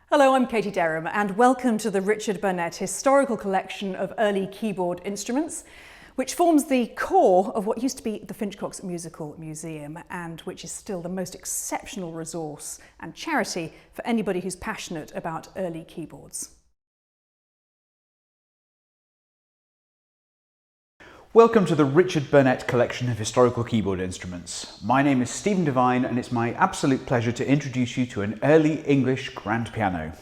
Hello, I'm Katie Derham and welcome to the Richard Burnett Historical Collection of Early Keyboard Instruments, which forms the core of what used to be the Finchcocks Musical Museum and which is still the most exceptional resource and charity for anybody who's passionate about early keyboards. Welcome to the Richard Burnett Collection of Historical Keyboard Instruments. My name is Stephen Devine and it's my absolute pleasure to introduce you to an early English grand piano.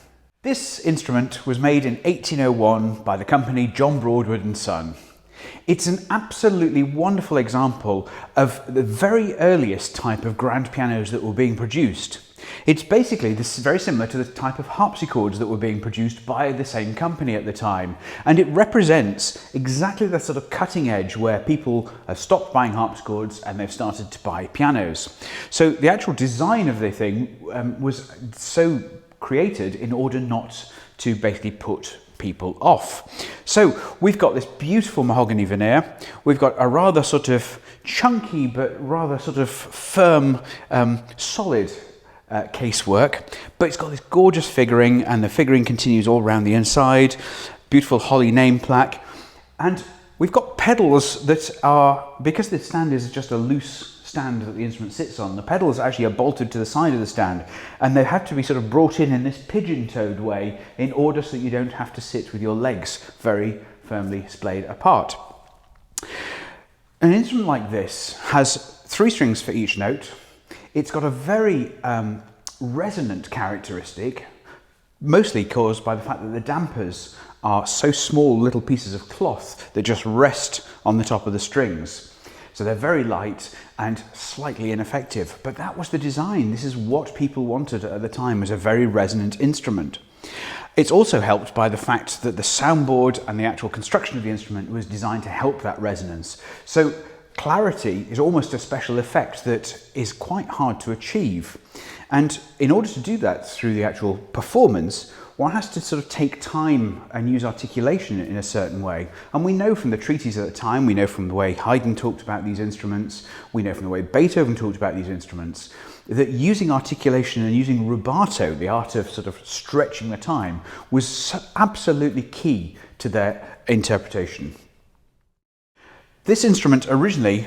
This instrument was made in 1801 by the company John Broadwood Son. It's an absolutely wonderful example of the very earliest type of grand pianos that were being produced. It's basically very similar to the type of harpsichords that were being produced by the same company at the time, and it represents exactly the sort of cutting edge where people have stopped buying harpsichords and they've started to buy pianos. So the actual design of the thing was so created in order not to basically put people off. So we've got this beautiful mahogany veneer, we've got a rather sort of chunky but rather sort of firm, solid casework, but it's got this gorgeous figuring, and the figuring continues all around the inside. Beautiful holly name plaque, and we've got pedals that are, because the stand is just a loose stand that the instrument sits on, the pedals actually are bolted to the side of the stand, and they have to be sort of brought in this pigeon-toed way in order so that you don't have to sit with your legs very firmly splayed apart. An instrument like this has 3 strings for each note. It's got a very resonant characteristic, mostly caused by the fact that the dampers are so small little pieces of cloth that just rest on the top of the strings. So they're very light and slightly ineffective, but that was the design. This is what people wanted at the time, as a very resonant instrument. It's also helped by the fact that the soundboard and the actual construction of the instrument was designed to help that resonance. So clarity is almost a special effect that is quite hard to achieve. And in order to do that through the actual performance, one has to sort of take time and use articulation in a certain way. And we know from the treatises at the time, we know from the way Haydn talked about these instruments, we know from the way Beethoven talked about these instruments, that using articulation and using rubato, the art of sort of stretching the time, was absolutely key to their interpretation. This instrument originally,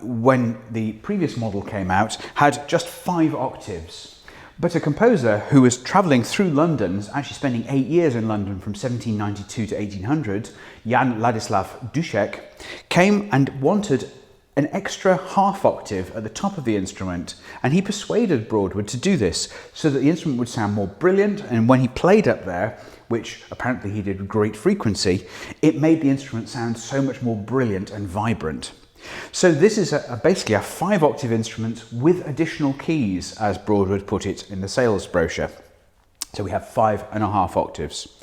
when the previous model came out, had just 5 octaves. But a composer who was travelling through London, actually spending 8 years in London from 1792 to 1800, Jan Ladislav Dušek, came and wanted an extra half octave at the top of the instrument, and he persuaded Broadwood to do this so that the instrument would sound more brilliant, and when he played up there, which apparently he did with great frequency, it made the instrument sound so much more brilliant and vibrant. So this is basically a 5-octave instrument with additional keys, as Broadwood put it in the sales brochure. So we have 5½ octaves.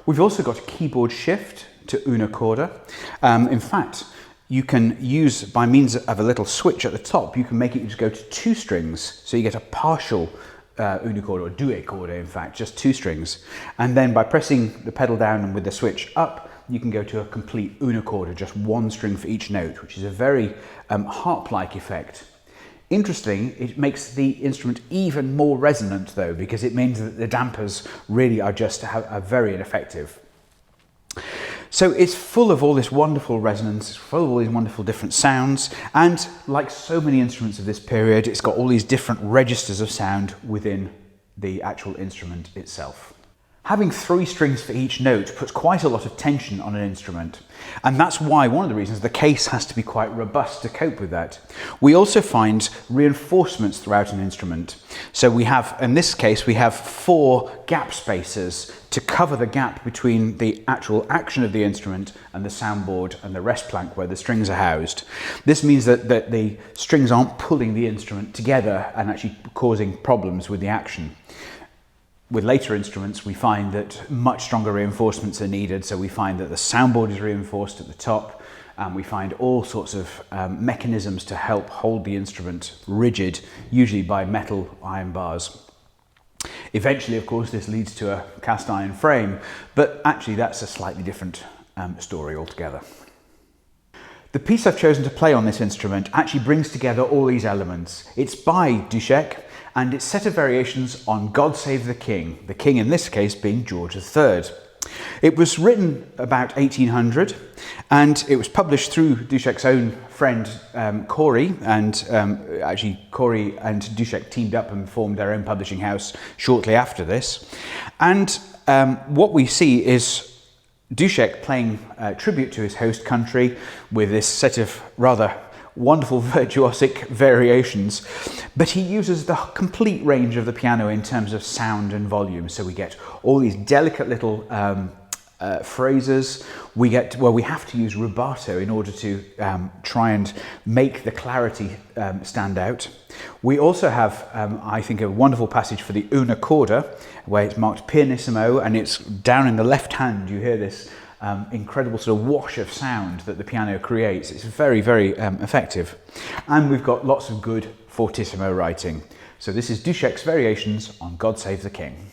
We've also got a keyboard shift to una corda. In fact, you can use, by means of a little switch at the top, you can make it just go to 2 strings, so you get a partial una corda, or due corda in fact, just 2 strings. And then by pressing the pedal down and with the switch up, you can go to a complete una corda, just 1 string for each note, which is a very harp-like effect. Interesting, it makes the instrument even more resonant though, because it means that the dampers really are very ineffective. So it's full of all this wonderful resonance, it's full of all these wonderful different sounds, and like so many instruments of this period, it's got all these different registers of sound within the actual instrument itself. Having 3 strings for each note puts quite a lot of tension on an instrument, and that's why one of the reasons the case has to be quite robust to cope with that. We also find reinforcements throughout an instrument. So we have, in this case, we have 4 gap spacers to cover the gap between the actual action of the instrument and the soundboard and the rest plank where the strings are housed. This means that the strings aren't pulling the instrument together and actually causing problems with the action. With later instruments, we find that much stronger reinforcements are needed, so we find that the soundboard is reinforced at the top, and we find all sorts of mechanisms to help hold the instrument rigid, usually by metal iron bars. Eventually, of course, this leads to a cast iron frame, but actually that's a slightly different story altogether. The piece I've chosen to play on this instrument actually brings together all these elements. It's by Dušek, and its set of variations on God Save the King in this case being George III. It was written about 1800 and it was published through Duschek's own friend Corey, and actually Corey and Duschek teamed up and formed their own publishing house shortly after this. And what we see is Duschek paying tribute to his host country with this set of rather wonderful virtuosic variations, but he uses the complete range of the piano in terms of sound and volume. So we get all these delicate little phrases. We have to use rubato in order to try and make the clarity stand out. We also have, I think, a wonderful passage for the una corda, where it's marked pianissimo, and it's down in the left hand. You hear this incredible sort of wash of sound that the piano creates. It's very, very effective. And we've got lots of good fortissimo writing. So this is Duschek's variations on God Save the King.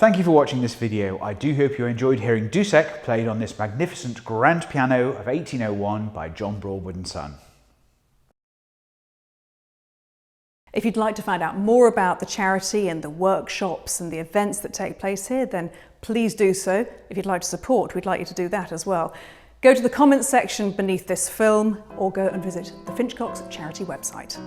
Thank you for watching this video. I do hope you enjoyed hearing Dussek played on this magnificent grand piano of 1801 by John Broadwood Son. If you'd like to find out more about the charity and the workshops and the events that take place here, then please do so. If you'd like to support, we'd like you to do that as well. Go to the comments section beneath this film or go and visit the Finchcocks charity website.